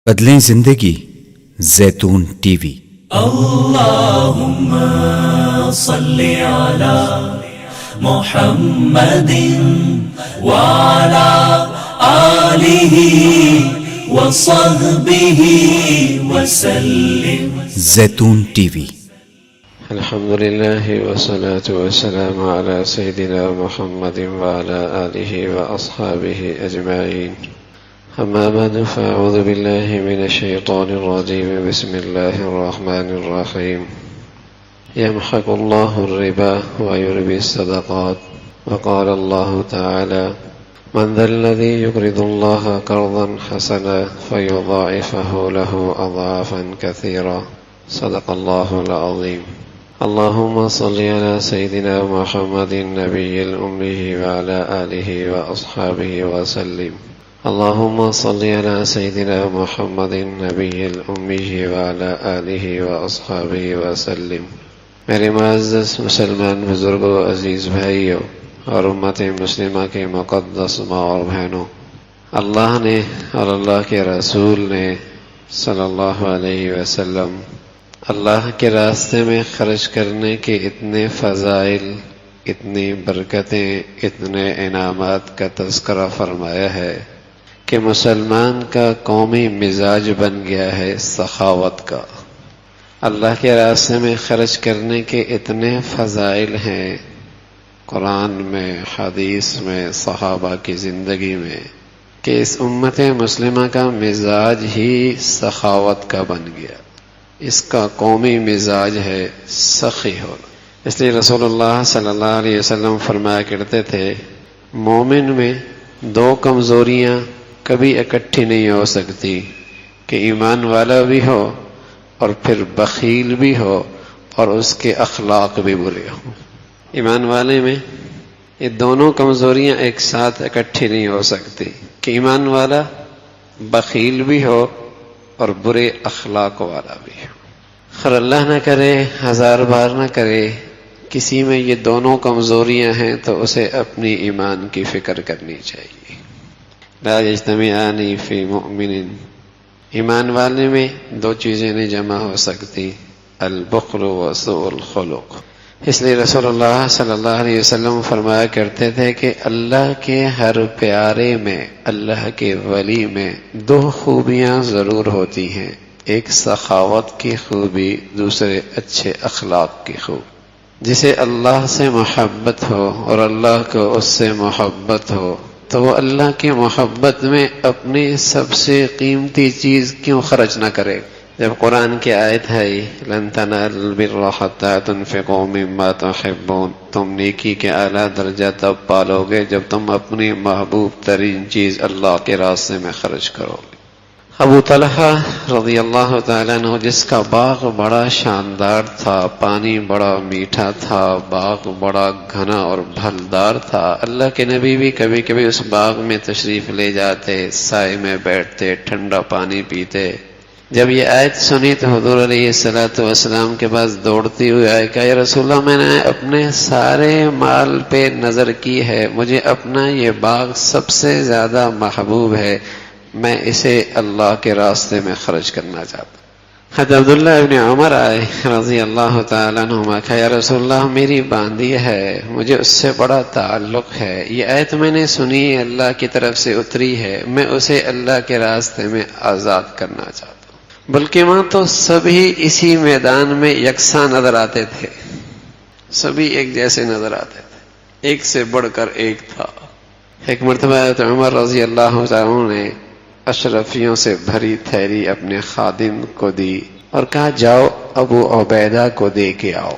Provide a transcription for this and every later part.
بدلیں زندگی زیتون ٹی وی۔ اللہم صلی علی محمد وعلی آلہ وصحبہ وسلم۔ زیتون ٹی وی۔ الحمدللہ والصلاة والسلام علی سیدنا محمد وعلی آلہ واصحابہ اجمعین۔ اما بعد فاعوذ باللہ من الشیطان الرجیم بسم اللہ الرحمن الرحیم۔ یمحق اللہ الربا ویربی الصدقات وقال اللہ تعالی من ذا الذی یقرض اللہ قرضا حسنا فیضاعفہ له اضعافا کثیرا صدق اللہ العظیم۔ اللهم صل على سيدنا محمد النبي الأمي وعلى آله وأصحابه وسلم۔ اللهم صل على سيدنا محمد النبي الأمي وعلى آله وأصحابه وسلم۔ میرے معزز مسلمان بزرگوں، عزیز بھائیوں اور امت مسلمہ کے مقدس ماں اور بہنوں، اللہ نے اور اللہ کے رسول نے صلی اللہ علیہ وسلم اللہ کے راستے میں خرچ کرنے کے اتنے فضائل، اتنی برکتیں، اتنے انعامات کا تذکرہ فرمایا ہے کہ مسلمان کا قومی مزاج بن گیا ہے سخاوت کا۔ اللہ کے راستے میں خرچ کرنے کے اتنے فضائل ہیں قرآن میں، حدیث میں، صحابہ کی زندگی میں، کہ اس امت مسلمہ کا مزاج ہی سخاوت کا بن گیا۔ اس کا قومی مزاج ہے سخی ہونا۔ اس لیے رسول اللہ صلی اللہ علیہ وسلم فرمایا کرتے تھے، مومن میں دو کمزوریاں کبھی اکٹھی نہیں ہو سکتی، کہ ایمان والا بھی ہو اور پھر بخیل بھی ہو اور اس کے اخلاق بھی برے ہوں۔ ایمان والے میں یہ دونوں کمزوریاں ایک ساتھ اکٹھی نہیں ہو سکتی، کہ ایمان والا بخیل بھی ہو اور برے اخلاق والا بھی ہو۔ خیر اللہ نہ کرے، ہزار بار نہ کرے، کسی میں یہ دونوں کمزوریاں ہیں تو اسے اپنی ایمان کی فکر کرنی چاہیے۔ لا یجتمعان فی مؤمن، ایمان والے میں دو چیزیں نہیں جمع ہو سکتی، البخل و سوء الخلق۔ اس لیے رسول اللہ صلی اللہ علیہ وسلم فرمایا کرتے تھے کہ اللہ کے ہر پیارے میں، اللہ کے ولی میں دو خوبیاں ضرور ہوتی ہیں، ایک سخاوت کی خوبی، دوسرے اچھے اخلاق کی خوبی۔ جسے اللہ سے محبت ہو اور اللہ کو اس سے محبت ہو تو وہ اللہ کی محبت میں اپنی سب سے قیمتی چیز کیوں خرچ نہ کرے؟ جب قرآن کی آیت ہے لن تنالوا البر حتى تنفقوا مما تحبون، تم نیکی کے اعلیٰ درجہ تب پالو گے جب تم اپنی محبوب ترین چیز اللہ کے راستے میں خرچ کرو گے۔ ابو طلحہ رضی اللہ تعالیٰ عنہ، جس کا باغ بڑا شاندار تھا، پانی بڑا میٹھا تھا، باغ بڑا گھنا اور پھلدار تھا، اللہ کے نبی بھی کبھی کبھی اس باغ میں تشریف لے جاتے، سائے میں بیٹھتے، ٹھنڈا پانی پیتے۔ جب یہ آیت سنی تو حضور علیہ السلام کے پاس دوڑتی ہوئی آئے، کہ یا رسول اللہ، میں نے اپنے سارے مال پہ نظر کی ہے، مجھے اپنا یہ باغ سب سے زیادہ محبوب ہے، میں اسے اللہ کے راستے میں خرچ کرنا چاہتا ہوں۔ حضرت عبداللہ ابن عمر آئے رضی اللہ تعالیٰ عنہما، کہا یا رسول اللہ، میری باندی ہے، مجھے اس سے بڑا تعلق ہے، یہ آیت میں نے سنی، اللہ کی طرف سے اتری ہے، میں اسے اللہ کے راستے میں آزاد کرنا چاہتا ہوں۔ بلکہ ماں تو سبھی اسی میدان میں یکساں نظر آتے تھے، سبھی ایک جیسے نظر آتے تھے، ایک سے بڑھ کر ایک تھا۔ ایک مرتبہ حضرت عمر رضی اللہ تعالیٰ نے اشرفیوں سے بھری تھیلی اپنے خادم کو دی اور کہا جاؤ ابو عبیدہ کو دے کے آؤ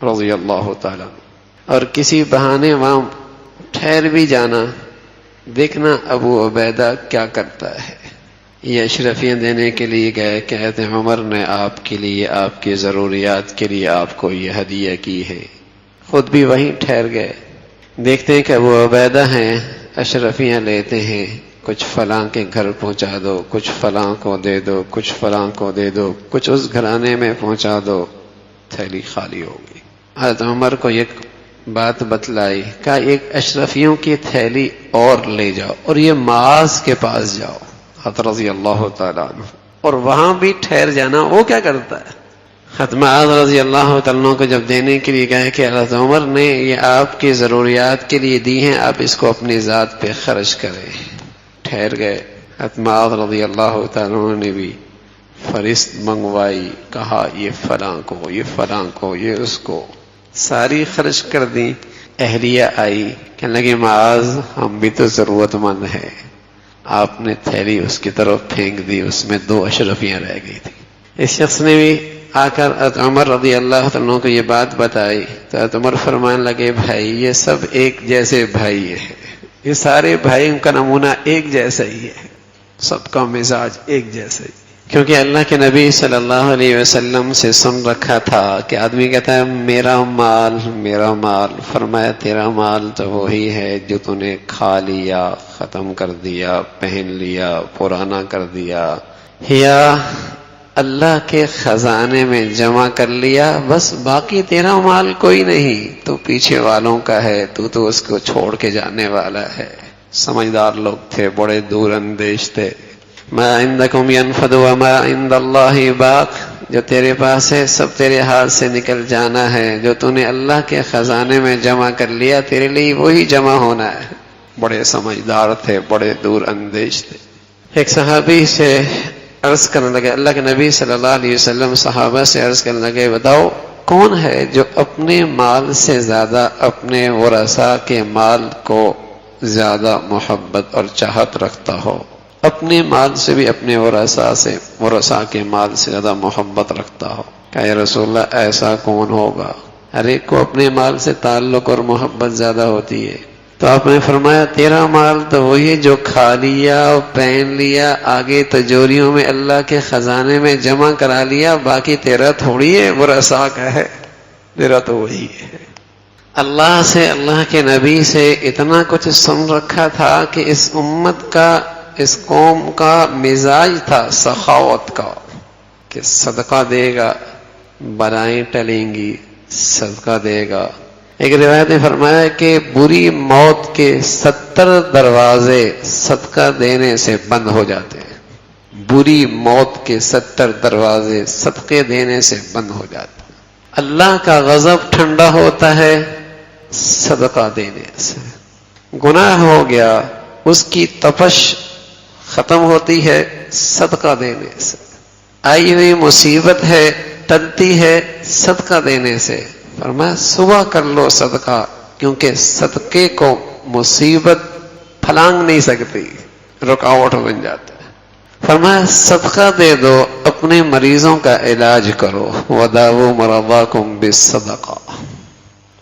رضی اللہ تعالیٰ، اور کسی بہانے وہاں ٹھہر بھی جانا، دیکھنا ابو عبیدہ کیا کرتا ہے۔ یہ اشرفیاں دینے کے لیے گئے، کہتے ہیں عمر نے آپ کے لیے، آپ کی ضروریات کے لیے آپ کو یہ ہدیہ کی ہے، خود بھی وہیں ٹھہر گئے۔ دیکھتے ہیں کہ ابو عبیدہ ہیں، اشرفیاں لیتے ہیں، کچھ فلاں کے گھر پہنچا دو، کچھ فلاں کو دے دو، کچھ فلاں کو دے دو، کچھ اس گھرانے میں پہنچا دو، تھیلی خالی ہو گئی۔ حضرت عمر کو ایک بات بتلائی، کہا ایک اشرفیوں کی تھیلی اور لے جاؤ اور یہ معاذ کے پاس جاؤ، حضرت رضی اللہ تعالیٰ عنہ، اور وہاں بھی ٹھہر جانا وہ کیا کرتا ہے؟ حضرت معاذ رضی اللہ تعالیٰ عنہ کو جب دینے کے لیے کہا کہ حضرت عمر نے یہ آپ کی ضروریات کے لیے دی ہیں، آپ اس کو اپنی ذات پہ خرچ کریں، ٹھہر گئے۔ حضرت معاذ رضی اللہ تعالیٰ عنہ نے بھی فہرست منگوائی، کہا یہ فلاں کو، یہ فلاں کو، یہ اس کو، ساری خرچ کر دی۔ اہلیہ آئی، کہنے لگی معاذ ہم بھی تو ضرورت مند ہیں۔ آپ نے تھیلی اس کی طرف پھینک دی، اس میں 2 اشرفیاں رہ گئی تھی۔ اس شخص نے بھی آ کر حضرت عمر رضی اللہ عنہ کو یہ بات بتائی تو حضرت عمر فرمانے لگے بھائی یہ سب ایک جیسے بھائی ہیں، یہ سارے بھائی کا نمونہ ایک جیسا ہی ہے، سب کا مزاج ایک جیسا ہی، کیونکہ اللہ کے نبی صلی اللہ علیہ وسلم سے سن رکھا تھا کہ آدمی کہتا ہے میرا مال میرا مال، فرمایا تیرا مال تو وہی ہے جو تو نے کھا لیا، ختم کر دیا، پہن لیا، پرانا کر دیا، یا اللہ کے خزانے میں جمع کر لیا، بس باقی تیرا مال کوئی نہیں، تو پیچھے والوں کا ہے، تو اس کو چھوڑ کے جانے والا ہے۔ سمجھدار لوگ تھے، بڑے دور اندیش تھے۔ ما عندکم ینفد وما عند اللہ باق، جو تیرے پاس ہے سب تیرے ہاتھ سے نکل جانا ہے، جو تو نے اللہ کے خزانے میں جمع کر لیا تیرے لیے وہی جمع ہونا ہے۔ بڑے سمجھدار تھے، بڑے دور اندیش تھے۔ ایک صحابی سے عرض کرنے لگے، اللہ کے نبی صلی اللہ علیہ وسلم صحابہ سے عرض کرنے لگے بتاؤ کون ہے جو اپنے مال سے زیادہ اپنے ورثاء کے مال کو زیادہ محبت اور چاہت رکھتا ہو، اپنے مال سے بھی اپنے ورثاء کے مال سے زیادہ محبت رکھتا ہو؟ کہ یا رسول اللہ ایسا کون ہوگا؟ ہر ایک کو اپنے مال سے تعلق اور محبت زیادہ ہوتی ہے۔ تو آپ نے فرمایا تیرا مال تو وہی ہے جو کھا لیا، پہن لیا، آگے تجوریوں میں اللہ کے خزانے میں جمع کرا لیا، باقی تیرا تھوڑی ہے، ورثاء کا ہے، تیرا تو وہی ہے۔ اللہ سے، اللہ کے نبی سے اتنا کچھ سن رکھا تھا کہ اس امت کا، اس قوم کا مزاج تھا سخاوت کا، کہ صدقہ دے گا بلائیں ٹلیں گی، صدقہ دے گا۔ ایک روایت نے فرمایا کہ بری موت کے 70 دروازے صدقہ دینے سے بند ہو جاتے ہیں، بری موت کے 70 دروازے صدقے دینے سے بند ہو جاتے ہیں۔ اللہ کا غضب ٹھنڈا ہوتا ہے صدقہ دینے سے، گناہ ہو گیا اس کی تپش ختم ہوتی ہے صدقہ دینے سے، آئی ہوئی مصیبت ہے ٹلتی ہے صدقہ دینے سے۔ فرمایا صبح کر لو صدقہ، کیونکہ صدقے کو مصیبت پھلانگ نہیں سکتی، رکاوٹ بن جاتا ہے۔ فرمایا صدقہ دے دو، اپنے مریضوں کا علاج کرو، وَدَاوُوا مَرَضَاكُمْ بِالصَّدَقَةِ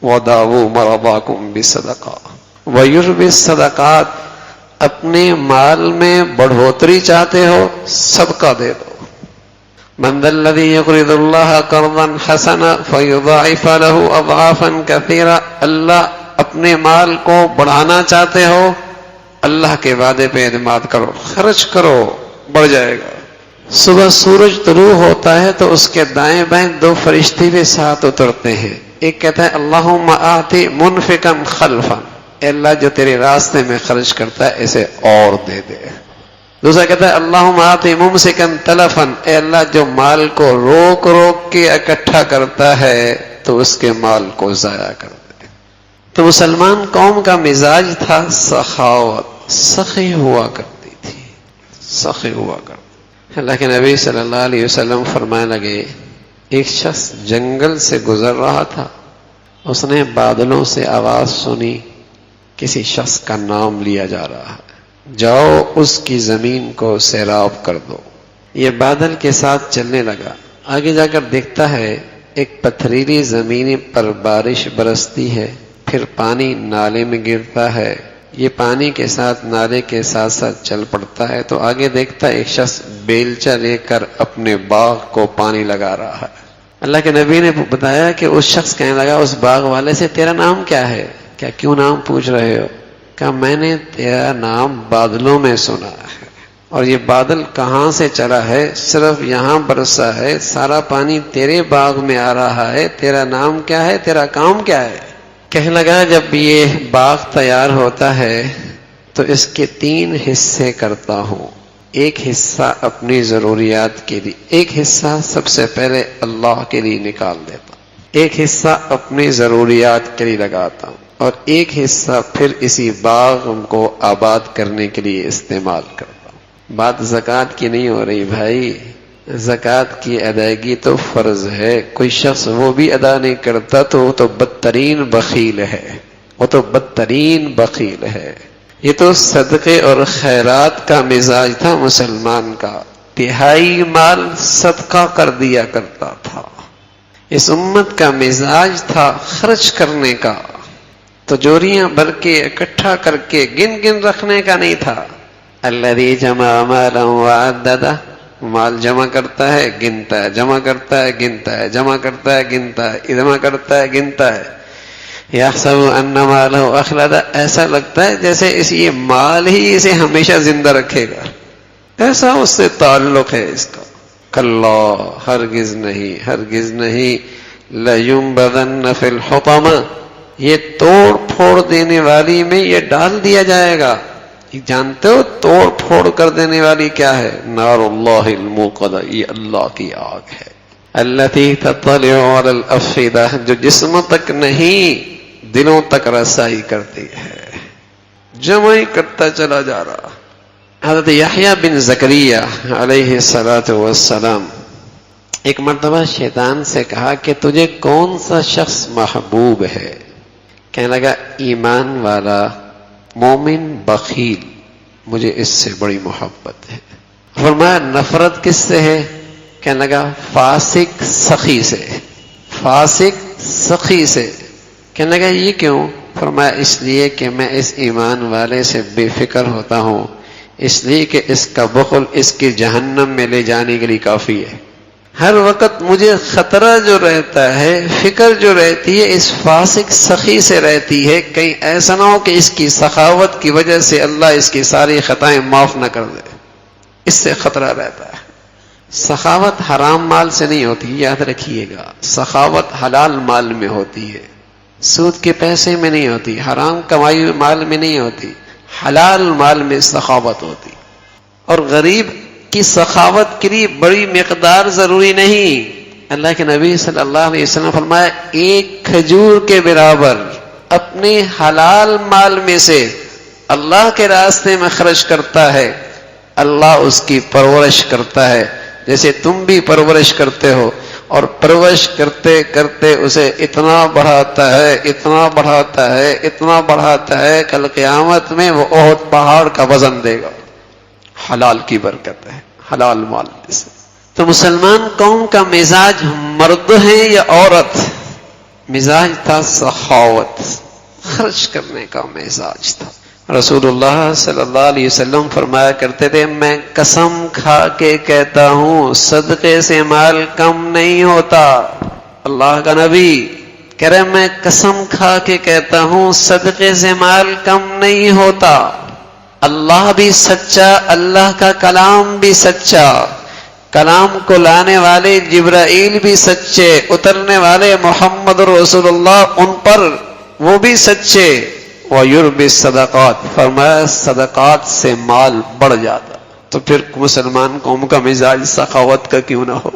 وَدَاوُوا مَرَضَاكُمْ بِالصَّدَقَةِ وَيُرْبِ الصَّدَقَاتِ، اپنے مال میں بڑھوتری چاہتے ہو صدقہ دے دو۔ من ذا الذي يقرض الله قرضا حسنا فيضاعف له اضعافا كثيرا، اللہ اپنے مال کو بڑھانا چاہتے ہو، اللہ کے وعدے پہ اعتماد کرو، خرچ کرو، بڑھ جائے گا۔ صبح سورج طلوع ہوتا ہے تو اس کے دائیں بائیں 2 فرشتے بھی ساتھ اترتے ہیں، ایک کہتا ہے اللہم آتی منفقا خلفا، اے اللہ جو تیرے راستے میں خرچ کرتا ہے اسے اور دے دے۔ دوسرا کہتا ہے اللہم آتی ممسکن تلفا، اے اللہ جو مال کو روک روک کے اکٹھا کرتا ہے تو اس کے مال کو ضائع کر دے۔ تو مسلمان قوم کا مزاج تھا سخاوت، سخی ہوا کرتی تھی، سخی ہوا کرتی۔ اللہ کے نبی صلی اللہ علیہ وسلم فرمانے لگے ایک شخص جنگل سے گزر رہا تھا، اس نے بادلوں سے آواز سنی، کسی شخص کا نام لیا جا رہا ہے، جاؤ اس کی زمین کو سیراب کر دو۔ یہ بادل کے ساتھ چلنے لگا، آگے جا کر دیکھتا ہے ایک پتھریلی زمین پر بارش برستی ہے، پھر پانی نالے میں گرتا ہے، یہ پانی کے ساتھ نالے کے ساتھ ساتھ چل پڑتا ہے، تو آگے دیکھتا ہے ایک شخص بیلچہ لے کر اپنے باغ کو پانی لگا رہا ہے۔ اللہ کے نبی نے بتایا کہ اس شخص کہنے لگا اس باغ والے سے تیرا نام کیا ہے؟ کیا کیوں نام پوچھ رہے ہو؟ کہ میں نے تیرا نام بادلوں میں سنا ہے، اور یہ بادل کہاں سے چلا ہے؟ صرف یہاں برسا ہے، سارا پانی تیرے باغ میں آ رہا ہے، تیرا نام کیا ہے، تیرا کام کیا ہے؟ کہنے لگا جب یہ باغ تیار ہوتا ہے تو اس کے 3 حصے کرتا ہوں، ایک حصہ اپنی ضروریات کے لیے، ایک حصہ سب سے پہلے اللہ کے لیے نکال دیتا ہوں، ایک حصہ اپنی ضروریات کے لیے لگاتا ہوں، اور ایک حصہ پھر اسی باغ کو آباد کرنے کے لیے استعمال کرتا ہوں۔ بات زکوٰۃ کی نہیں ہو رہی بھائی، زکوٰۃ کی ادائیگی تو فرض ہے، کوئی شخص وہ بھی ادا نہیں کرتا تو وہ تو بدترین بخیل ہے، وہ تو بدترین بخیل ہے۔ یہ تو صدقے اور خیرات کا مزاج تھا مسلمان کا، تہائی مال صدقہ کر دیا کرتا تھا۔ اس امت کا مزاج تھا خرچ کرنے کا، تجوریاں بھر کے اکٹھا کر کے گن رکھنے کا نہیں تھا۔ الذی جمع مالا وعددہ، مال جمع کرتا ہے گنتا ہے، جمع کرتا ہے گنتا ہے، جمع کرتا ہے گنتا ہے، جمع کرتا ہے گنتا ہے۔ یحسب ان مالہ اخلدہ، ایسا لگتا ہے جیسے یہ مال ہی اسے ہمیشہ زندہ رکھے گا، ایسا اس سے تعلق ہے اس کا۔ کلا، ہرگز نہیں، ہرگز نہیں، لَيُنبَذَنَّ فِي الْحُطَمَةِ، یہ توڑ پھوڑ دینے والی میں یہ ڈال دیا جائے گا۔ جانتے ہو توڑ پھوڑ کر دینے والی کیا ہے؟ نار اللہ الموقدہ، یہ اللہ کی آگ ہے۔ التي تطلع على الافئدہ، جو جسموں تک نہیں دلوں تک رسائی کرتی ہے، جمع ہی کرتا چلا جا رہا۔ حضرت یحییٰ بن زکریا علیہ السلام ایک مرتبہ شیطان سے کہا کہ تجھے کون سا شخص محبوب ہے؟ کہنے لگا ایمان والا، مومن، بخیل، مجھے اس سے بڑی محبت ہے۔ فرمایا نفرت کس سے ہے؟ کہنے لگا فاسق سخی سے، فاسق سخی سے۔ کہنے لگا یہ کیوں؟ فرمایا اس لیے کہ میں اس ایمان والے سے بے فکر ہوتا ہوں، اس لیے کہ اس کا بخل اس کی جہنم میں لے جانے کے لیے کافی ہے۔ ہر وقت مجھے خطرہ جو رہتا ہے، فکر جو رہتی ہے اس فاسق سخی سے رہتی ہے، کہیں ایسا نہ ہو کہ اس کی سخاوت کی وجہ سے اللہ اس کی ساری خطائیں معاف نہ کر دے، اس سے خطرہ رہتا ہے۔ سخاوت حرام مال سے نہیں ہوتی، یاد رکھیے گا، سخاوت حلال مال میں ہوتی ہے، سود کے پیسے میں نہیں ہوتی، حرام کمائی ہوئے مال میں نہیں ہوتی، حلال مال میں سخاوت ہوتی۔ اور غریب کی سخاوت کے لیے بڑی مقدار ضروری نہیں۔ اللہ کے نبی صلی اللہ علیہ وسلم فرمایا ایک کھجور کے برابر اپنے حلال مال میں سے اللہ کے راستے میں خرچ کرتا ہے، اللہ اس کی پرورش کرتا ہے، جیسے تم بھی پرورش کرتے ہو، اور پرورش کرتے کرتے اسے اتنا بڑھاتا ہے، اتنا بڑھاتا ہے، اتنا بڑھاتا ہے، کل قیامت میں وہ احد پہاڑ کا وزن دے گا۔ حلال کی برکت ہے، حلال مال سے۔ تو مسلمان قوم کا مزاج مرد ہے یا عورت؟ مزاج تھا سخاوت، خرچ کرنے کا مزاج تھا۔ رسول اللہ صلی اللہ علیہ وسلم فرمایا کرتے تھے میں قسم کھا کے کہتا ہوں صدقے سے مال کم نہیں ہوتا۔ اللہ کا نبی کہہ رہے میں قسم کھا کے کہتا ہوں صدقے سے مال کم نہیں ہوتا۔ اللہ بھی سچا، اللہ کا کلام بھی سچا، کلام کو لانے والے جبرائیل بھی سچے، اترنے والے محمد رسول اللہ ان پر وہ بھی سچے۔ وَيُرْبِ الصَّدَقَاتِ، فرمایا صدقات سے مال بڑھ جاتا۔ تو پھر مسلمان قوم کا مزاج سخاوت کا کیوں نہ ہو؟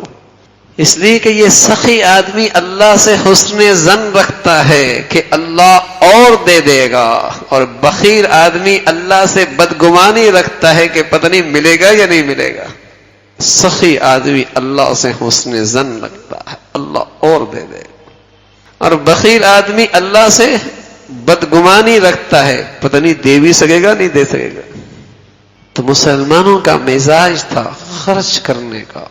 اس لیے کہ یہ سخی آدمی اللہ سے حسن ظن رکھتا ہے کہ اللہ اور دے دے گا، اور بخیل آدمی اللہ سے بدگمانی رکھتا ہے کہ پتہ نہیں ملے گا یا نہیں ملے گا۔ سخی آدمی اللہ سے حسن ظن رکھتا ہے اللہ اور دے دے گا، اور بخیل آدمی اللہ سے بدگمانی رکھتا ہے پتہ نہیں دے بھی سکے گا نہیں دے سکے گا۔ تو مسلمانوں کا مزاج تھا خرچ کرنے کا۔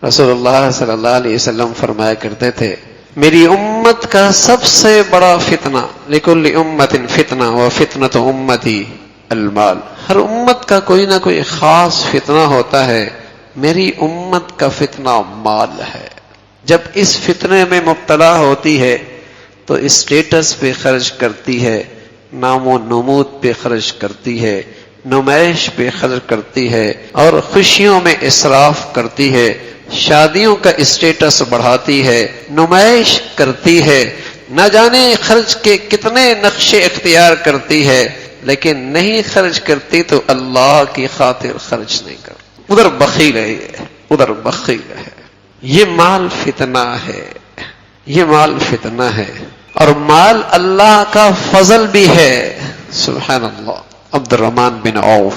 رسول اللہ صلی اللہ علیہ وسلم فرمایا کرتے تھے میری امت کا سب سے بڑا فتنہ، لِكُلِّ أُمَّةٍ فِتْنَةٌ وَفِتْنَةُ أُمَّتِي المال، ہر امت کا کوئی نہ کوئی خاص فتنہ ہوتا ہے، میری امت کا فتنہ مال ہے۔ جب اس فتنے میں مبتلا ہوتی ہے تو اسٹیٹس پہ خرچ کرتی ہے، نام و نمود پہ خرچ کرتی ہے، نمائش پہ خرچ کرتی ہے، اور خوشیوں میں اسراف کرتی ہے، شادیوں کا اسٹیٹس بڑھاتی ہے، نمائش کرتی ہے، نہ جانے خرچ کے کتنے نقشے اختیار کرتی ہے، لیکن نہیں خرچ کرتی تو اللہ کی خاطر خرچ نہیں کرتی. ادھر بخیل ہے، ادھر بخیل ہے. یہ مال فتنہ ہے، یہ مال فتنہ ہے، اور مال اللہ کا فضل بھی ہے. سبحان اللہ. عبد الرحمن بن عوف،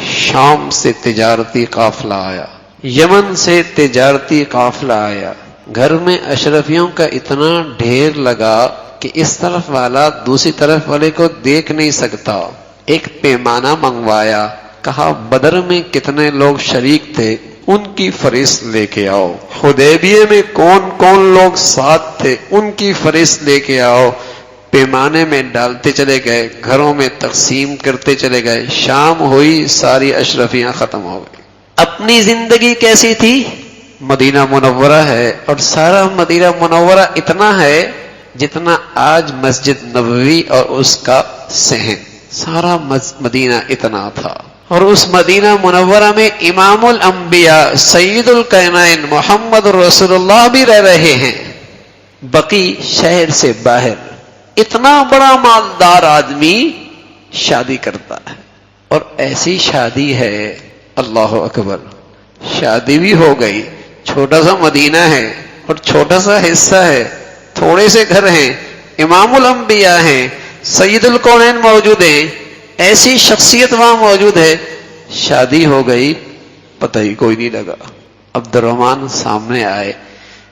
شام سے تجارتی قافلہ آیا، یمن سے تجارتی قافلہ آیا. گھر میں اشرفیوں کا اتنا ڈھیر لگا کہ اس طرف والا دوسری طرف والے کو دیکھ نہیں سکتا. ایک پیمانہ منگوایا، کہا بدر میں کتنے لوگ شریک تھے ان کی فہرست لے کے آؤ، حدیبیہ میں کون کون لوگ ساتھ تھے ان کی فہرست لے کے آؤ. پیمانے میں ڈالتے چلے گئے، گھروں میں تقسیم کرتے چلے گئے. شام ہوئی، ساری اشرفیاں ختم ہو گئی. اپنی زندگی کیسی تھی؟ مدینہ منورہ ہے، اور سارا مدینہ منورہ اتنا ہے جتنا آج مسجد نبوی اور اس کا صحن. سارا مدینہ اتنا تھا. اور اس مدینہ منورہ میں امام الانبیاء سید الکائنین محمد رسول اللہ بھی رہ رہے ہیں. بقی شہر سے باہر اتنا بڑا مالدار آدمی شادی کرتا ہے، اور ایسی شادی ہے، اللہ اکبر، شادی بھی ہو گئی. چھوٹا سا مدینہ ہے اور چھوٹا سا حصہ ہے، تھوڑے سے گھر ہیں، امام الانبیاء ہیں، سید الکونین موجود ہیں، ایسی شخصیت وہاں موجود ہے. شادی ہو گئی، پتہ ہی کوئی نہیں لگا. عبد الرحمن سامنے آئے،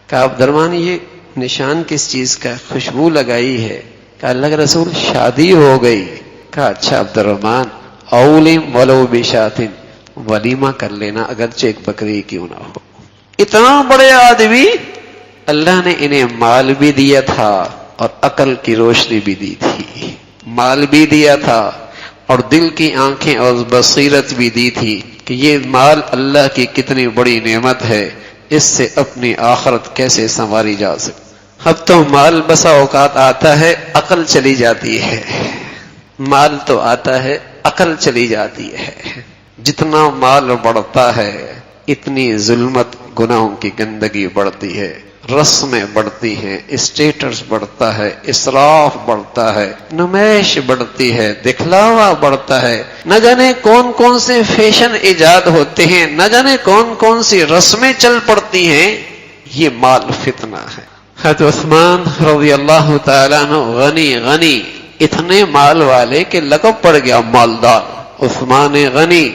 کہا عبد الرحمن یہ نشان کس چیز کا؟ خوشبو لگائی ہے. کہا اللہ کے رسول شادی ہو گئی. کہا اچھا عبد الرحمن، اولم ولو بشاتن، ولیمہ کر لینا اگرچہ ایک بکری کیوں نہ ہو. اتنا بڑے آدمی، اللہ نے انہیں مال بھی دیا تھا اور عقل کی روشنی بھی دی تھی. مال بھی دیا تھا اور دل کی آنکھیں اور بصیرت بھی دی تھی کہ یہ مال اللہ کی کتنی بڑی نعمت ہے، اس سے اپنی آخرت کیسے سنواری جا سکے. اب تو مال بسا اوقات آتا ہے، عقل چلی جاتی ہے. مال تو آتا ہے، عقل چلی جاتی ہے. جتنا مال بڑھتا ہے اتنی ظلمت، گناہوں کی گندگی بڑھتی ہے، رسمیں بڑھتی ہیں، اسٹیٹس بڑھتا ہے، اسراف بڑھتا ہے، نمائش بڑھتی ہے، دکھلاوا بڑھتا ہے. نہ جانے کون کون سے فیشن ایجاد ہوتے ہیں، نہ جانے کون کون سی رسمیں چل پڑتی ہیں. یہ مال فتنہ ہے. حضرت عثمان رضی اللہ تعالیٰ عنہ غنی اتنے مال والے کہ لقب پڑ گیا مالدار. عثمان غنی،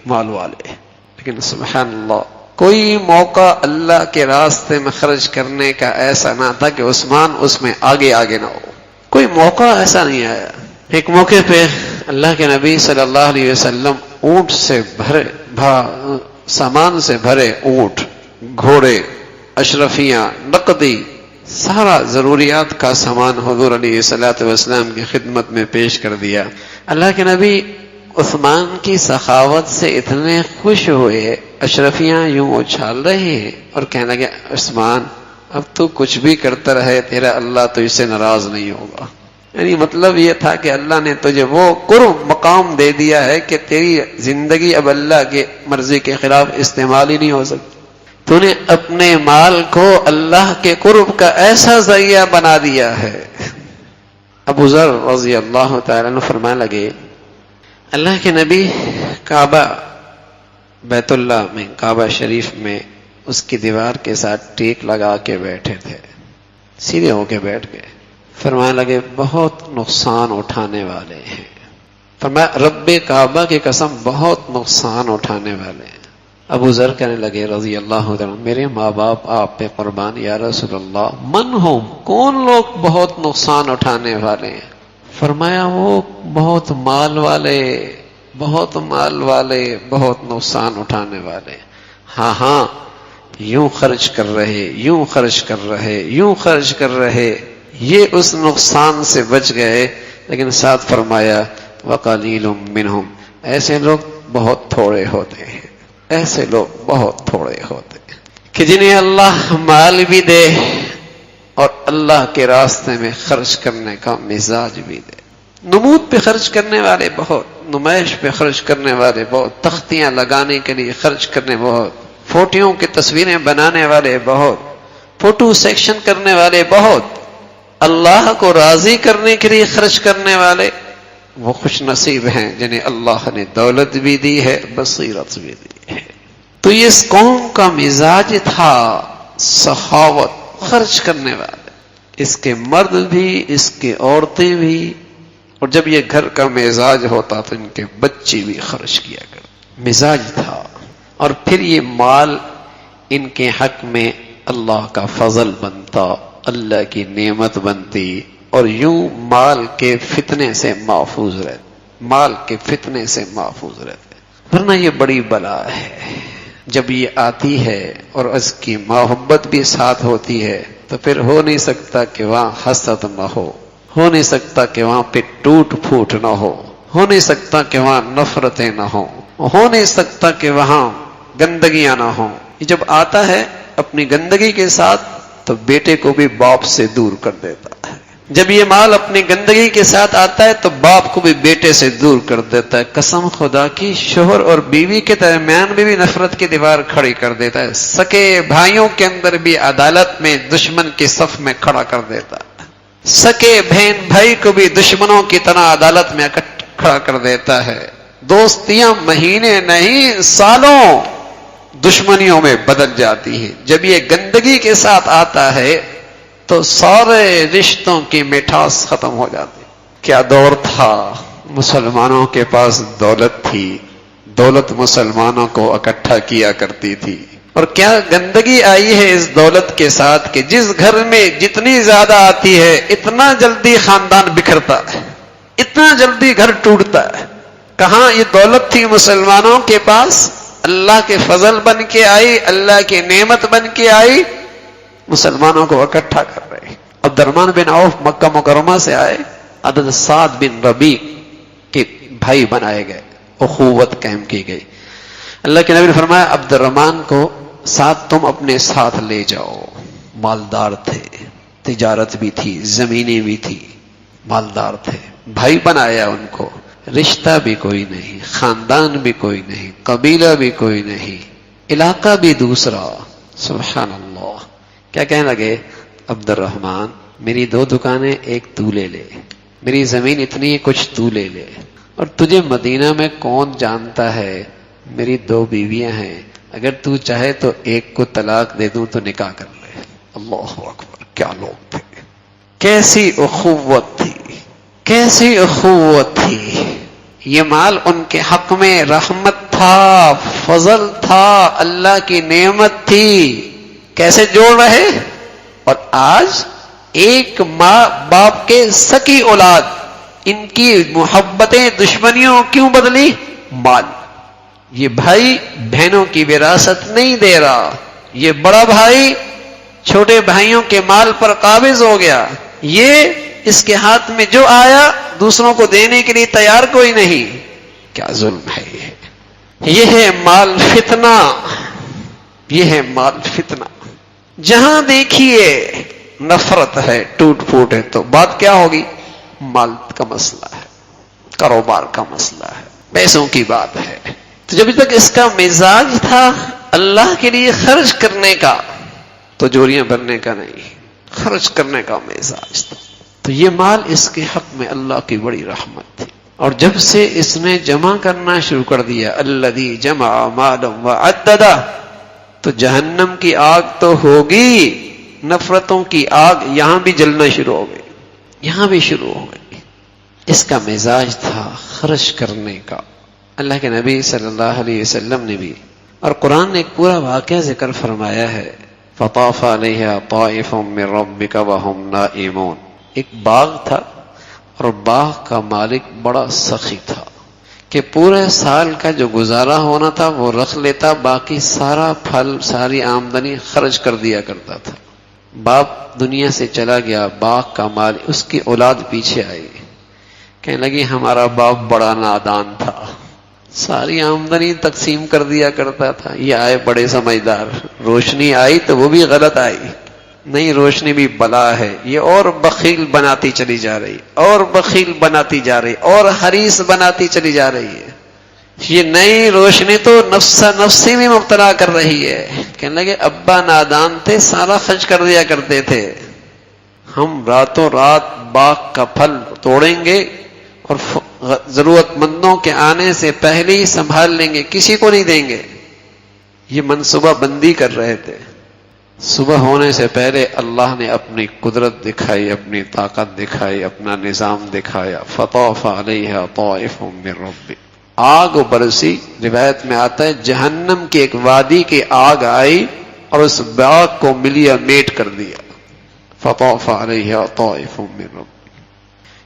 مال والے. لیکن سبحان اللہ، کوئی موقع اللہ کے راستے میں خرچ کرنے کا ایسا نہ تھا کہ عثمان اس میں آگے نہ ہو. کوئی موقع ایسا نہیں آیا. ایک موقع پہ اللہ کے نبی صلی اللہ علیہ وسلم اونٹ سے بھرے، سامان سے بھرے اونٹ، گھوڑے، اشرفیاں، نقدی، سارا ضروریات کا سامان حضور علیہ الصلوۃ والسلام کی خدمت میں پیش کر دیا. اللہ کے نبی عثمان کی سخاوت سے اتنے خوش ہوئے، اشرفیاں یوں اچھال رہے ہیں اور کہنے لگے عثمان اب تو کچھ بھی کرتا رہے، تیرا اللہ تو اس سے ناراض نہیں ہوگا. یعنی مطلب یہ تھا کہ اللہ نے تجھے وہ قرب مقام دے دیا ہے کہ تیری زندگی اب اللہ کے مرضی کے خلاف استعمال ہی نہیں ہو سکتی. تو نے اپنے مال کو اللہ کے قرب کا ایسا ذریعہ بنا دیا ہے. ابو ذر رضی اللہ تعالیٰ عنہ فرمانے لگے اللہ کے نبی کعبہ بیت اللہ میں، کعبہ شریف میں اس کی دیوار کے ساتھ ٹیک لگا کے بیٹھے تھے، سیدھے ہو کے بیٹھ گئے. فرمانے لگے بہت نقصان اٹھانے والے ہیں. فرمایا رب کعبہ کی قسم بہت نقصان اٹھانے والے ہیں. ابو ذر کہنے لگے رضی اللہ عنہ میرے ماں باپ آپ پہ قربان یا رسول اللہ، من ہوں، کون لوگ بہت نقصان اٹھانے والے ہیں؟ فرمایا وہ بہت مال والے، بہت مال والے، بہت نقصان اٹھانے والے. ہاں یوں خرچ کر رہے، یوں خرچ کر رہے، یوں خرچ کر رہے، یہ اس نقصان سے بچ گئے. لیکن ساتھ فرمایا وقلیل منہم، ایسے لوگ بہت تھوڑے ہوتے ہیں، ایسے لوگ بہت تھوڑے ہوتے ہیں کہ جنہیں اللہ مال بھی دے اور اللہ کے راستے میں خرچ کرنے کا مزاج بھی دے. نمود پہ خرچ کرنے والے بہت، نمائش پہ خرچ کرنے والے بہت، تختیاں لگانے کے لیے خرچ کرنے بہت، فوٹوؤں کی تصویریں بنانے والے بہت، فوٹو سیکشن کرنے والے بہت، اللہ کو راضی کرنے کے لیے خرچ کرنے والے وہ خوش نصیب ہیں جنہیں اللہ نے دولت بھی دی ہے، بصیرت بھی دی ہے۔ تو یہ اس قوم کا مزاج تھا سخاوت، خرچ کرنے والے، اس کے مرد بھی، اس کے عورتیں بھی، اور جب یہ گھر کا مزاج ہوتا تو ان کے بچے بھی خرچ کیا کرتے، مزاج تھا۔ اور پھر یہ مال ان کے حق میں اللہ کا فضل بنتا، اللہ کی نعمت بنتی، اور یوں مال کے فتنے سے محفوظ رہتے، مال کے فتنے سے محفوظ رہتے۔ ورنہ یہ بڑی بلا ہے، جب یہ آتی ہے اور اس کی محبت بھی ساتھ ہوتی ہے تو پھر ہو نہیں سکتا کہ وہاں حسد نہ ہو نہیں سکتا کہ وہاں پہ ٹوٹ پھوٹ نہ ہو نہیں سکتا کہ وہاں نفرتیں نہ ہو نہیں سکتا کہ وہاں گندگیاں نہ ہوں۔ یہ جب آتا ہے اپنی گندگی کے ساتھ تو بیٹے کو بھی باپ سے دور کر دیتا ہے، جب یہ مال اپنی گندگی کے ساتھ آتا ہے تو باپ کو بھی بیٹے سے دور کر دیتا ہے۔ قسم خدا کی، شوہر اور بیوی کے درمیان بھی نفرت کی دیوار کھڑی کر دیتا ہے، سکے بھائیوں کے اندر بھی عدالت میں دشمن کے صف میں کھڑا کر دیتا ہے، سکے بہن بھائی کو بھی دشمنوں کی طرح عدالت میں کھڑا کر دیتا ہے۔ دوستیاں مہینے نہیں سالوں دشمنیوں میں بدل جاتی ہیں۔ جب یہ گندگی کے ساتھ آتا ہے تو سارے رشتوں کی مٹھاس ختم ہو جاتی۔ کیا دور تھا، مسلمانوں کے پاس دولت تھی، دولت مسلمانوں کو اکٹھا کیا کرتی تھی، اور کیا گندگی آئی ہے اس دولت کے ساتھ کہ جس گھر میں جتنی زیادہ آتی ہے اتنا جلدی خاندان بکھرتا ہے، اتنا جلدی گھر ٹوٹتا ہے۔ کہاں یہ دولت تھی مسلمانوں کے پاس، اللہ کے فضل بن کے آئی، اللہ کی نعمت بن کے آئی، مسلمانوں کو اکٹھا کر رہے۔ عبد الرحمن بن عوف مکہ مکرمہ سے آئے، عدد سعد بن ربیع کے بھائی بنائے گئے، اخوت قائم کی گئی۔ اللہ کے نبی نے فرمایا عبد الرحمن کو ساتھ تم اپنے ساتھ لے جاؤ، مالدار تھے، تجارت بھی تھی، زمینیں بھی تھی، مالدار تھے، بھائی بنایا ان کو، رشتہ بھی کوئی نہیں، خاندان بھی کوئی نہیں، قبیلہ بھی کوئی نہیں، علاقہ بھی دوسرا۔ سبحان اللہ، کیا کہنے لگے، عبد الرحمن میری 2 دکانیں، ایک تو لے لے، میری زمین اتنی ہے، کچھ تو لے لے، اور تجھے مدینہ میں کون جانتا ہے، میری 2 بیویاں ہیں، اگر تو چاہے تو ایک کو طلاق دے دوں تو نکاح کر لے۔ اللہ اکبر، کیا لوگ تھے، کیسی اخوت تھی، کیسی اخوت تھی۔ یہ مال ان کے حق میں رحمت تھا، فضل تھا، اللہ کی نعمت تھی، کیسے جوڑ رہے۔ اور آج ایک ماں باپ کے سکی اولاد، ان کی محبتیں دشمنیوں کیوں بدلی، مال۔ یہ بھائی بہنوں کی وراثت نہیں دے رہا، یہ بڑا بھائی چھوٹے بھائیوں کے مال پر قابض ہو گیا، یہ اس کے ہاتھ میں جو آیا دوسروں کو دینے کے لیے تیار کوئی نہیں۔ کیا ظلم ہے یہ ہے مال فتنہ، یہ ہے مال فتنہ۔ جہاں دیکھیے نفرت ہے، ٹوٹ پھوٹ ہے، تو بات کیا ہوگی، مال کا مسئلہ ہے، کاروبار کا مسئلہ ہے، پیسوں کی بات ہے۔ تو جب تک اس کا مزاج تھا اللہ کے لیے خرچ کرنے کا، تو جوریاں بھرنے کا نہیں، خرچ کرنے کا مزاج تھا، تو یہ مال اس کے حق میں اللہ کی بڑی رحمت تھی۔ اور جب سے اس نے جمع کرنا شروع کر دیا، الذی جمع مالا وعددہ، تو جہنم کی آگ تو ہوگی، نفرتوں کی آگ یہاں بھی جلنا شروع ہو گئی، یہاں بھی شروع ہو گئی۔ اس کا مزاج تھا خرچ کرنے کا۔ اللہ کے نبی صلی اللہ علیہ وسلم نے بھی، اور قرآن نے ایک پورا واقعہ ذکر فرمایا ہے، فطاف علیہا طائف من ربک وہم نائمون۔ ایک باغ تھا، اور باغ کا مالک بڑا سخی تھا کہ پورے سال کا جو گزارا ہونا تھا وہ رکھ لیتا، باقی سارا پھل، ساری آمدنی خرچ کر دیا کرتا تھا۔ باپ دنیا سے چلا گیا، باغ کا مالک، اس کی اولاد پیچھے آئی، کہنے لگی ہمارا باپ بڑا نادان تھا، ساری آمدنی تقسیم کر دیا کرتا تھا۔ یہ آئے بڑے سمجھدار، روشنی آئی تو وہ بھی غلط آئی، نہیں روشنی بھی بلا ہے، یہ اور بخیل بناتی چلی جا رہی، اور بخیل بناتی جا رہی، اور حریص بناتی چلی جا رہی ہے۔ یہ نئی روشنی تو نفسی میں مبتلا کر رہی ہے۔ کہنے لگے ابا نادان تھے، سارا خرچ کر دیا کرتے تھے، ہم راتوں رات باغ کا پھل توڑیں گے اور ضرورت مندوں کے آنے سے پہلے ہی سنبھال لیں گے، کسی کو نہیں دیں گے. یہ منصوبہ بندی کر رہے تھے. صبح ہونے سے پہلے اللہ نے اپنی قدرت دکھائی، اپنی طاقت دکھائی، اپنا نظام دکھایا. فطاف علیہا طائف من رب، آگ برسی. روایت میں آتا ہے جہنم کی ایک وادی کی آگ آئی اور اس باغ کو ملیا میٹ کر دیا. فطاف علیہا طائف من رب.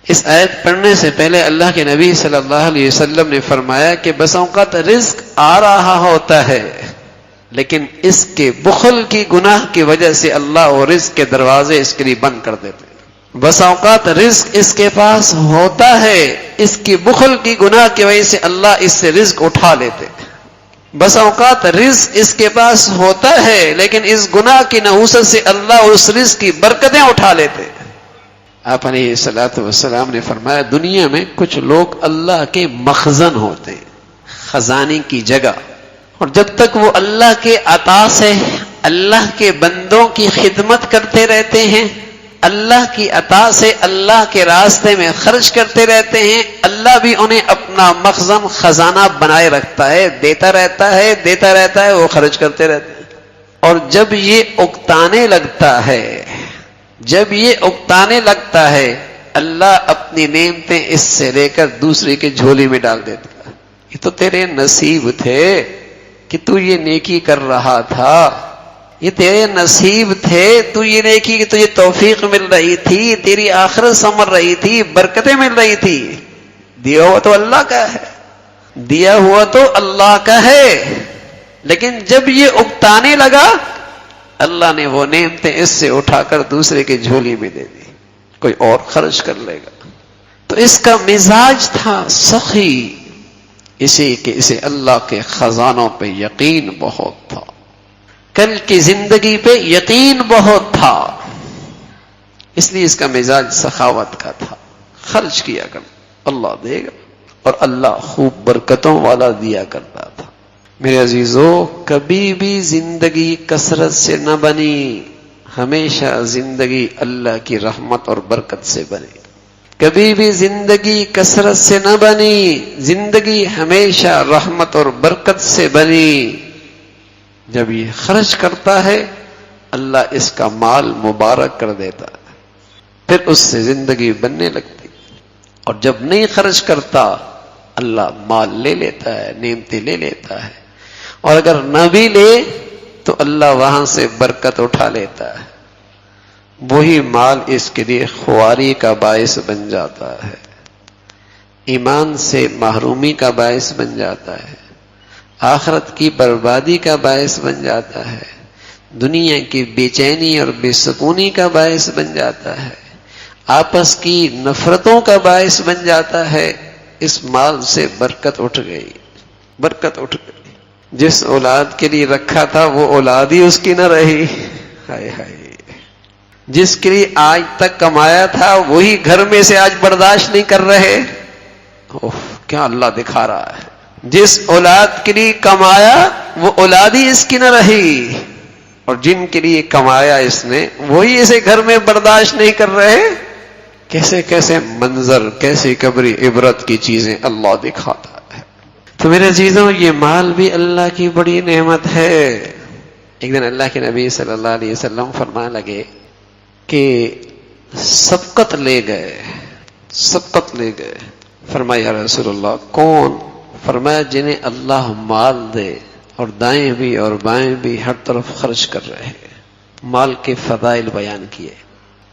اس آیت پڑھنے سے پہلے اللہ کے نبی صلی اللہ علیہ وسلم نے فرمایا کہ بس اوقات رزق آ رہا ہوتا ہے لیکن اس کے بخل کی گناہ کی وجہ سے اللہ وہ رزق کے دروازے اس کے لیے بند کر دیتے. بس اوقات رزق اس کے پاس ہوتا ہے، اس کی بخل کی گناہ کی وجہ سے اللہ اس سے رزق اٹھا لیتے. بس اوقات رزق اس کے پاس ہوتا ہے لیکن اس گناہ کی نحوست سے اللہ اس رزق کی برکتیں اٹھا لیتے. آپ علیہ الصلوۃ والسلام نے فرمایا دنیا میں کچھ لوگ اللہ کے مخزن ہوتے ہیں، خزانے کی جگہ، اور جب تک وہ اللہ کے عطا سے اللہ کے بندوں کی خدمت کرتے رہتے ہیں، اللہ کی عطا سے اللہ کے راستے میں خرچ کرتے رہتے ہیں، اللہ بھی انہیں اپنا مخزن خزانہ بنائے رکھتا ہے، دیتا رہتا ہے، وہ خرچ کرتے رہتے ہیں. اور جب یہ اکتانے لگتا ہے اللہ اپنی نعمتیں اس سے لے کر دوسرے کے جھولی میں ڈال دیتا ہے. یہ تو تیرے نصیب تھے کہ تو یہ نیکی کر رہا تھا، یہ تیرے نصیب تھے تو یہ نیکی کہ تجھے توفیق مل رہی تھی، تیری آخرت سنور رہی تھی، برکتیں مل رہی تھی. دیا ہوا تو اللہ کا ہے، لیکن جب یہ اکتانے لگا اللہ نے وہ نعمتیں اس سے اٹھا کر دوسرے کے جھولی میں دے دی، کوئی اور خرچ کر لے گا. تو اس کا مزاج تھا سخی، اسے اللہ کے خزانوں پہ یقین بہت تھا، کل کی زندگی پہ یقین بہت تھا، اس لیے اس کا مزاج سخاوت کا تھا. خرچ کیا کر اللہ دے گا، اور اللہ خوب برکتوں والا دیا کرتا تھا. میرے عزیزو، کبھی بھی زندگی کثرت سے نہ بنی، ہمیشہ زندگی اللہ کی رحمت اور برکت سے بنے. کبھی بھی زندگی کثرت سے نہ بنی، زندگی ہمیشہ رحمت اور برکت سے بنی. جب یہ خرچ کرتا ہے اللہ اس کا مال مبارک کر دیتا ہے، پھر اس سے زندگی بننے لگتی. اور جب نہیں خرچ کرتا اللہ مال لے لیتا ہے، نعمتیں لے لیتا ہے، اور اگر نہ بھی لے تو اللہ وہاں سے برکت اٹھا لیتا ہے. وہی مال اس کے لیے خواری کا باعث بن جاتا ہے، ایمان سے محرومی کا باعث بن جاتا ہے، آخرت کی بربادی کا باعث بن جاتا ہے، دنیا کی بے چینی اور بے سکونی کا باعث بن جاتا ہے، آپس کی نفرتوں کا باعث بن جاتا ہے. اس مال سے برکت اٹھ گئی. جس اولاد کے لیے رکھا تھا وہ اولاد ہی اس کی نہ رہی. ہائے ہائے، جس کے لیے آج تک کمایا تھا وہی گھر میں سے آج برداشت نہیں کر رہے. کیا اللہ دکھا رہا ہے. جس اولاد کے لیے کمایا وہ اولاد ہی اس کی نہ رہی، اور جن کے لیے کمایا اس نے وہی اسے گھر میں برداشت نہیں کر رہے. کیسے کیسے منظر، کیسی قبری عبرت کی چیزیں اللہ دکھاتا ہے. تو میرے عزیزوں، یہ مال بھی اللہ کی بڑی نعمت ہے. ایک دن اللہ کے نبی صلی اللہ علیہ وسلم فرمانے لگے کہ سبقت لے گئے. فرمایا یا رسول اللہ کون؟ فرمایا جنہیں اللہ مال دے اور دائیں بھی اور بائیں بھی ہر طرف خرچ کر رہے ہیں. مال کے فضائل بیان کیے.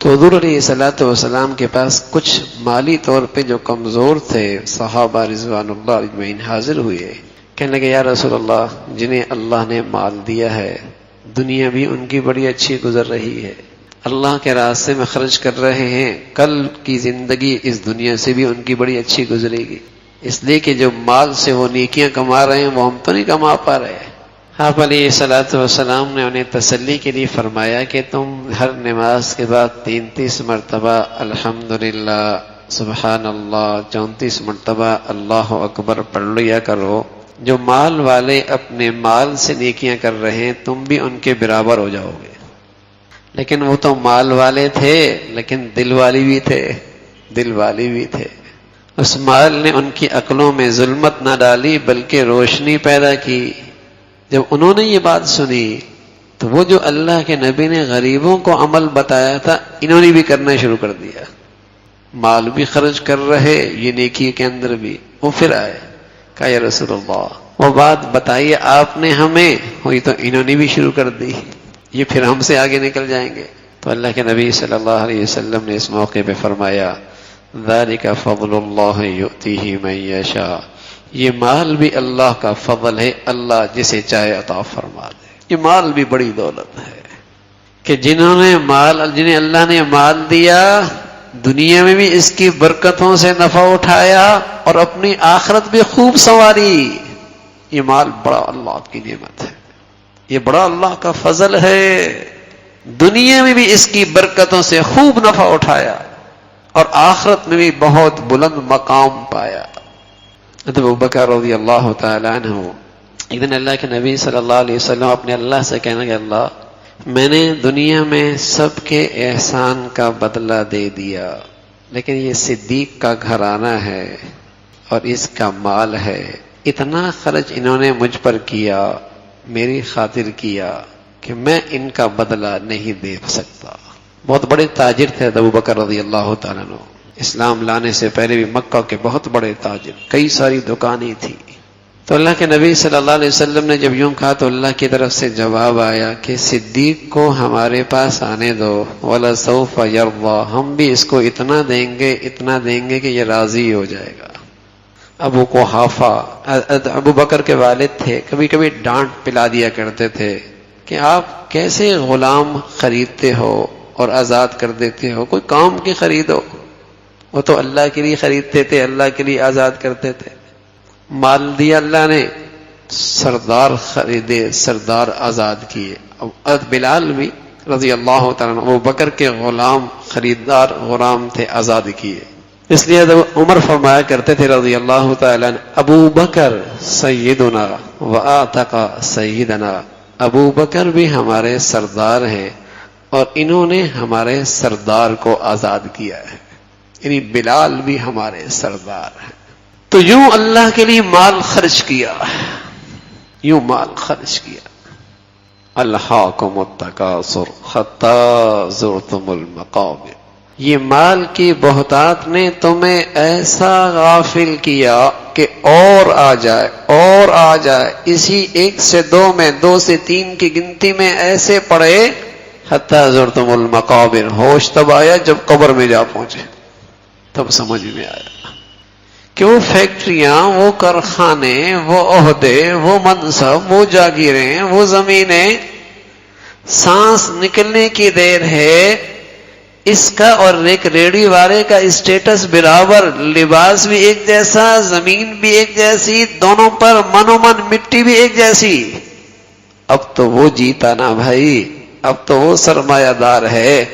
تو حضور علیہ الصلوۃ والسلام کے پاس کچھ مالی طور پہ جو کمزور تھے صحابہ رضوان اللہ اجمعین حاضر ہوئے. کہنے لگے یا رسول اللہ، جنہیں اللہ نے مال دیا ہے دنیا بھی ان کی بڑی اچھی گزر رہی ہے، اللہ کے راستے میں خرچ کر رہے ہیں، کل کی زندگی اس دنیا سے بھی ان کی بڑی اچھی گزرے گی، اس لیے کہ جو مال سے وہ نیکیاں کما رہے ہیں وہ ہم تو نہیں کما پا رہے ہیں. آپ علیہ الصلوۃ والسلام نے انہیں تسلی کے لیے فرمایا کہ تم ہر نماز کے بعد 33 مرتبہ الحمدللہ، سبحان اللہ، 34 مرتبہ اللہ اکبر پڑھ لیا کرو. جو مال والے اپنے مال سے نیکیاں کر رہے ہیں تم بھی ان کے برابر ہو جاؤ گے. لیکن وہ تو مال والے تھے لیکن دل والی بھی تھے. اس مال نے ان کی عقلوں میں ظلمت نہ ڈالی بلکہ روشنی پیدا کی۔ جب انہوں نے یہ بات سنی تو وہ جو اللہ کے نبی نے غریبوں کو عمل بتایا تھا انہوں نے بھی کرنا شروع کر دیا، مال بھی خرچ کر رہے یہ نیکی کے اندر بھی۔ وہ پھر آئے، کہا یا رسول اللہ وہ بات بتائیے آپ نے ہمیں، ہوئی تو انہوں نے بھی شروع کر دی، یہ پھر ہم سے آگے نکل جائیں گے۔ تو اللہ کے نبی صلی اللہ علیہ وسلم نے اس موقع پہ فرمایا ذالک فضل اللہ یؤتیہ من یشاء، یہ مال بھی اللہ کا فضل ہے، اللہ جسے چاہے عطا فرما دے۔ یہ مال بھی بڑی دولت ہے کہ جنہیں اللہ نے مال دیا دنیا میں بھی اس کی برکتوں سے نفع اٹھایا اور اپنی آخرت بھی خوب سنواری۔ یہ مال بڑا اللہ کی نعمت ہے، یہ بڑا اللہ کا فضل ہے، دنیا میں بھی اس کی برکتوں سے خوب نفع اٹھایا اور آخرت میں بھی بہت بلند مقام پایا۔ ابو بکر رضی اللہ تعالی عنہ ایک دن اللہ کے نبی صلی اللہ علیہ وسلم اپنے اللہ سے کہنے کہ اللہ میں نے دنیا میں سب کے احسان کا بدلہ دے دیا، لیکن یہ صدیق کا گھرانہ ہے اور اس کا مال ہے، اتنا خرچ انہوں نے مجھ پر کیا، میری خاطر کیا کہ میں ان کا بدلہ نہیں دے سکتا۔ بہت بڑے تاجر تھے ابو بکر رضی اللہ تعالیٰ عنہ، اسلام لانے سے پہلے بھی مکہ کے بہت بڑے تاجر، کئی ساری دکانیں تھی۔ تو اللہ کے نبی صلی اللہ علیہ وسلم نے جب یوں کہا تو اللہ کی طرف سے جواب آیا کہ صدیق کو ہمارے پاس آنے دو، وَلَسَوْفَ يَرْضَى، ہم بھی اس کو اتنا دیں گے کہ یہ راضی ہو جائے گا۔ ابو قحافہ ابو بکر کے والد تھے، کبھی کبھی ڈانٹ پلا دیا کرتے تھے کہ آپ کیسے غلام خریدتے ہو اور آزاد کر دیتے ہو، کوئی کام کی خریدو۔ وہ تو اللہ کے لیے خریدتے تھے، اللہ کے لیے آزاد کرتے تھے۔ مال دیا اللہ نے، سردار خریدے، سردار آزاد کیے۔ اب بلال بھی رضی اللہ تعالیٰ ابو بکر کے غلام خریدار غلام تھے، آزاد کیے۔ اس لیے عمر فرمایا کرتے تھے رضی اللہ تعالیٰ ابو بکر سیدنا وآتق سیدنا، ابو بکر بھی ہمارے سردار ہیں اور انہوں نے ہمارے سردار کو آزاد کیا ہے، یعنی بلال بھی ہمارے سردار ہیں۔ تو یوں اللہ کے لیے مال خرچ کیا، یوں مال خرچ کیا۔ الہاکم التکاثر حتی زرتم المقابر، یہ مال کی بہتات نے تمہیں ایسا غافل کیا کہ اور آ جائے، اسی 1 سے 2 میں، 2 سے 3 کی گنتی میں ایسے پڑے حتی زرتم المقابر، ہوش تب آیا جب قبر میں جا پہنچے، تب سمجھ میں آیا کہ وہ فیکٹریاں، وہ کارخانے، وہ عہدے، وہ منصب، وہ جاگیریں، وہ زمینیں، سانس نکلنے کی دیر ہے، اس کا اور ایک ریڑھی والے کا اسٹیٹس برابر، لباس بھی ایک جیسا، زمین بھی ایک جیسی، دونوں پر من و من مٹی بھی ایک جیسی۔ اب تو وہ جیتا نا بھائی، اب تو وہ سرمایہ دار ہے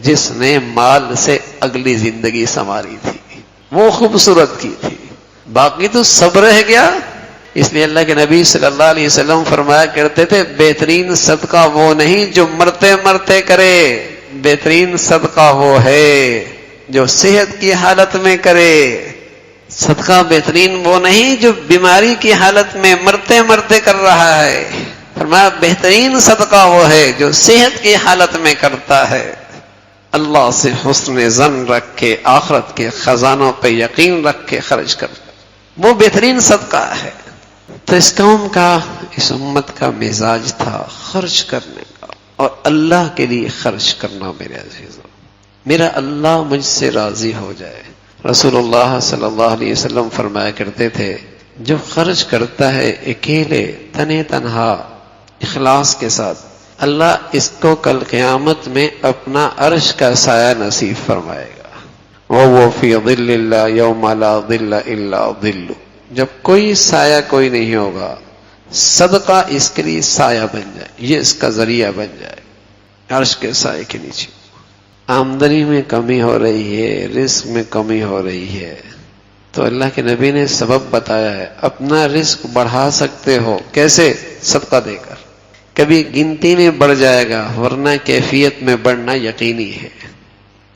جس نے مال سے اگلی زندگی سنواری تھی، وہ خوبصورت کی تھی، باقی تو سب رہ گیا۔ اس لیے اللہ کے نبی صلی اللہ علیہ وسلم فرمایا کرتے تھے بہترین صدقہ وہ نہیں جو مرتے مرتے کرے، بہترین صدقہ وہ ہے جو صحت کی حالت میں کرے۔ صدقہ بہترین وہ نہیں جو بیماری کی حالت میں مرتے مرتے کر رہا ہے، فرمایا بہترین صدقہ وہ ہے جو صحت کی حالت میں کرتا ہے، اللہ سے حسن ظن رکھ کے، آخرت کے خزانوں پہ یقین رکھ کے خرچ کرتا، وہ بہترین صدقہ ہے۔ تو اس قوم کا، اس امت کا مزاج تھا خرچ کرنے کا، اور اللہ کے لیے خرچ کرنا۔ میرے عزیزوں، میرا اللہ مجھ سے راضی ہو جائے۔ رسول اللہ صلی اللہ علیہ وسلم فرمایا کرتے تھے جو خرچ کرتا ہے اکیلے، تنے تنہا، اخلاص کے ساتھ، اللہ اس کو کل قیامت میں اپنا عرش کا سایہ نصیب فرمائے گا۔ وَهُوَ فِي ظِلِّ اللَّهِ يَوْمَ لَا ظِلَّ إِلَّا ظِلُّ، جب کوئی سایہ کوئی نہیں ہوگا، صدقہ اس کے لیے سایہ بن جائے، یہ اس کا ذریعہ بن جائے عرش کے سائے کے نیچے۔ آمدنی میں کمی ہو رہی ہے، رزق میں کمی ہو رہی ہے، تو اللہ کے نبی نے سبب بتایا ہے، اپنا رزق بڑھا سکتے ہو، کیسے؟ صدقہ دے کر۔ کبھی گنتی میں بڑھ جائے گا ورنہ کیفیت میں بڑھنا یقینی ہے۔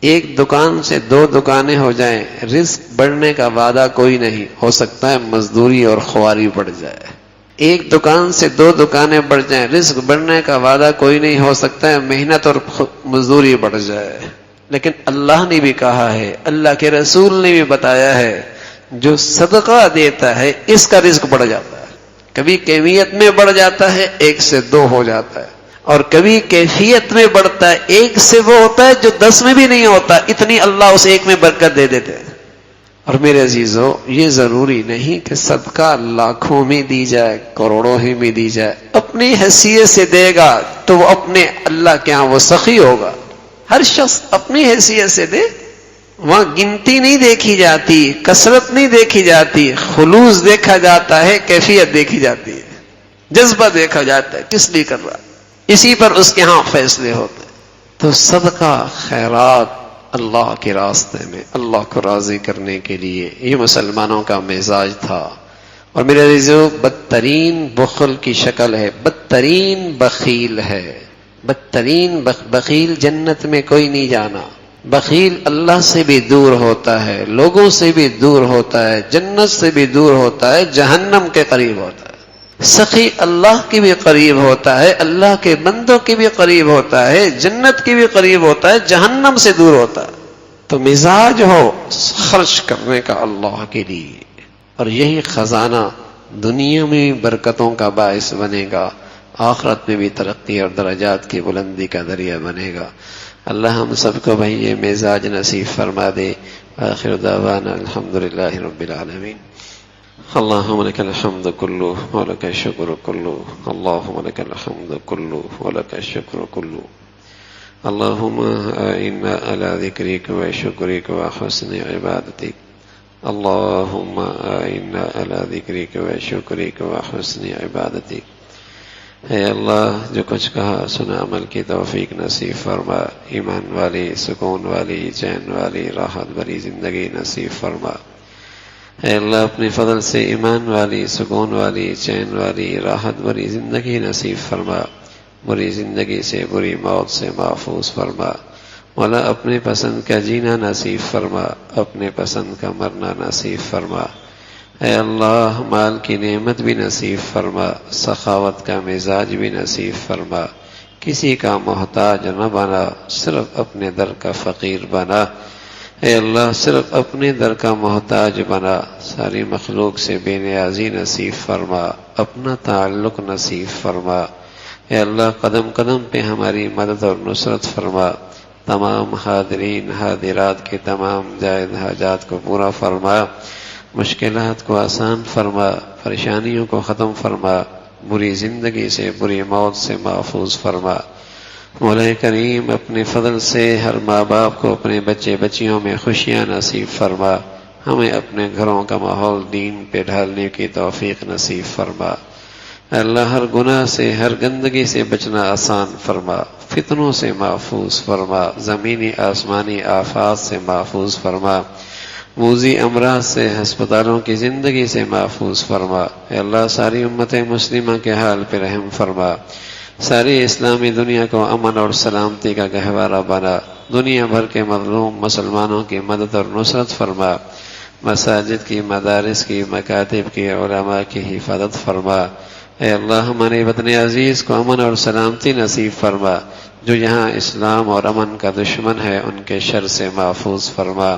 ایک دکان سے 2 دکانیں ہو جائیں، رزق بڑھنے کا وعدہ کوئی نہیں، ہو سکتا ہے مزدوری اور خواری بڑھ جائے۔ ایک دکان سے 2 دکانیں بڑھ جائیں، رزق بڑھنے کا وعدہ کوئی نہیں، ہو سکتا ہے محنت اور مزدوری بڑھ جائے۔ لیکن اللہ نے بھی کہا ہے، اللہ کے رسول نے بھی بتایا ہے، جو صدقہ دیتا ہے اس کا رزق بڑھ جاتا ہے۔ کبھی کیفیت میں بڑھ جاتا ہے، 1 سے 2 ہو جاتا ہے، اور کبھی کیفیت میں بڑھتا ہے، 1 سے وہ ہوتا ہے جو 10 میں بھی نہیں ہوتا، اتنی اللہ اس 1 میں برکت دے دیتے ہیں۔ اور میرے عزیزو، یہ ضروری نہیں کہ صدقہ لاکھوں میں دی جائے، کروڑوں ہی میں دی جائے۔ اپنی حیثیت سے دے گا تو وہ اپنے اللہ کے ہاں وہ سخی ہوگا۔ ہر شخص اپنی حیثیت سے دے، وہاں گنتی نہیں دیکھی جاتی، کثرت نہیں دیکھی جاتی، خلوص دیکھا جاتا ہے، کیفیت دیکھی جاتی ہے، جذبہ دیکھا جاتا ہے، کس لیے کر رہا، اسی پر اس کے ہاں فیصلے ہوتے ہیں۔ تو صدقہ، خیرات اللہ کے راستے میں، اللہ کو راضی کرنے کے لیے، یہ مسلمانوں کا مزاج تھا۔ اور میرے عزیزو، بدترین بخل کی شکل ہے، بدترین بخیل ہے، بدترین بخیل جنت میں کوئی نہیں جانا۔ بخیل اللہ سے بھی دور ہوتا ہے، لوگوں سے بھی دور ہوتا ہے، جنت سے بھی دور ہوتا ہے، جہنم کے قریب ہوتا ہے۔ سخی اللہ کی بھی قریب ہوتا ہے، اللہ کے بندوں کی بھی قریب ہوتا ہے، جنت کی بھی قریب ہوتا ہے، جہنم سے دور ہوتا ہے۔ تو مزاج ہو خرچ کرنے کا اللہ کے لیے، اور یہی خزانہ دنیا میں بھی برکتوں کا باعث بنے گا، آخرت میں بھی ترقی اور درجات کی بلندی کا ذریعہ بنے گا۔ اللہ ہم سب کو بھائی یہ مزاج نصیب فرما دے۔ آخر دعوانا الحمدللہ رب العالمین۔ اللہم لک الحمد کلہ ولک الشکر کلہ، اللہم لک الحمد کلہ ولک الشکر کلہ، اللہم اعنا علی ذکرک و شکرک و حسن عبادتک، اللہم اعنا علی ذکرک و شکرک و حسن عبادتک۔ اے اللہ، جو کچھ کہا سنا عمل کی توفیق نصیب فرما، ایمان والی، سکون والی، چین والی، راحت بھری زندگی نصیب فرما۔ اے اللہ، اپنے فضل سے ایمان والی، سکون والی، چین والی، راحت بھری زندگی نصیب فرما، بری زندگی سے، بری موت سے محفوظ فرما۔ مولا، اپنے پسند کا جینا نصیب فرما، اپنے پسند کا مرنا نصیب فرما۔ اے اللہ، مال کی نعمت بھی نصیب فرما، سخاوت کا مزاج بھی نصیب فرما، کسی کا محتاج نہ بنا، صرف اپنے در کا فقیر بنا۔ اے اللہ، صرف اپنے در کا محتاج بنا، ساری مخلوق سے بے نیازی نصیب فرما، اپنا تعلق نصیب فرما۔ اے اللہ، قدم قدم پہ ہماری مدد اور نصرت فرما، تمام حاضرین حاضرات کے تمام جائز حاجات کو پورا فرما، مشکلات کو آسان فرما، پریشانیوں کو ختم فرما، بری زندگی سے، بری موت سے محفوظ فرما۔ مولا کریم، اپنے فضل سے ہر ماں باپ کو اپنے بچے بچیوں میں خوشیاں نصیب فرما، ہمیں اپنے گھروں کا ماحول دین پہ ڈھالنے کی توفیق نصیب فرما۔ اللہ، ہر گناہ سے، ہر گندگی سے بچنا آسان فرما، فتنوں سے محفوظ فرما، زمینی آسمانی آفات سے محفوظ فرما، موذی امراض سے، ہسپتالوں کی زندگی سے محفوظ فرما۔ اے اللہ، ساری امت مسلمہ کے حال پہ رحم فرما، ساری اسلامی دنیا کو امن اور سلامتی کا گہوارہ بنا، دنیا بھر کے مظلوم مسلمانوں کی مدد اور نصرت فرما، مساجد کی، مدارس کی، مکاتب کی، علماء کی حفاظت فرما۔ اے اللہ، ہمارے وطن عزیز کو امن اور سلامتی نصیب فرما، جو یہاں اسلام اور امن کا دشمن ہے ان کے شر سے محفوظ فرما۔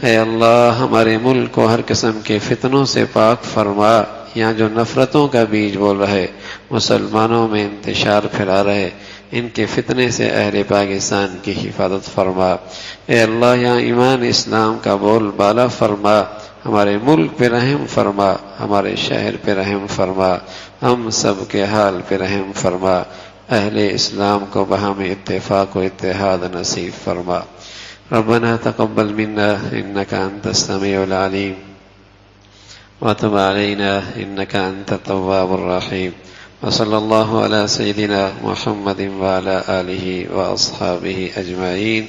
اے اللہ، ہمارے ملک کو ہر قسم کے فتنوں سے پاک فرما، یہاں جو نفرتوں کا بیج بول رہے، مسلمانوں میں انتشار پھیلا رہے، ان کے فتنے سے اہل پاکستان کی حفاظت فرما۔ اے اللہ، یہاں ایمان اسلام کا بول بالا فرما، ہمارے ملک پہ رحم فرما، ہمارے شہر پہ رحم فرما، ہم سب کے حال پہ رحم فرما، اہل اسلام کو باہمی اتفاق و اتحاد نصیب فرما۔ ربنا تقبل منا انك انت السميع العليم وتب علينا انك انت التواب الرحيم، وصلى الله على سيدنا محمد وعلى آله واصحابه اجمعين۔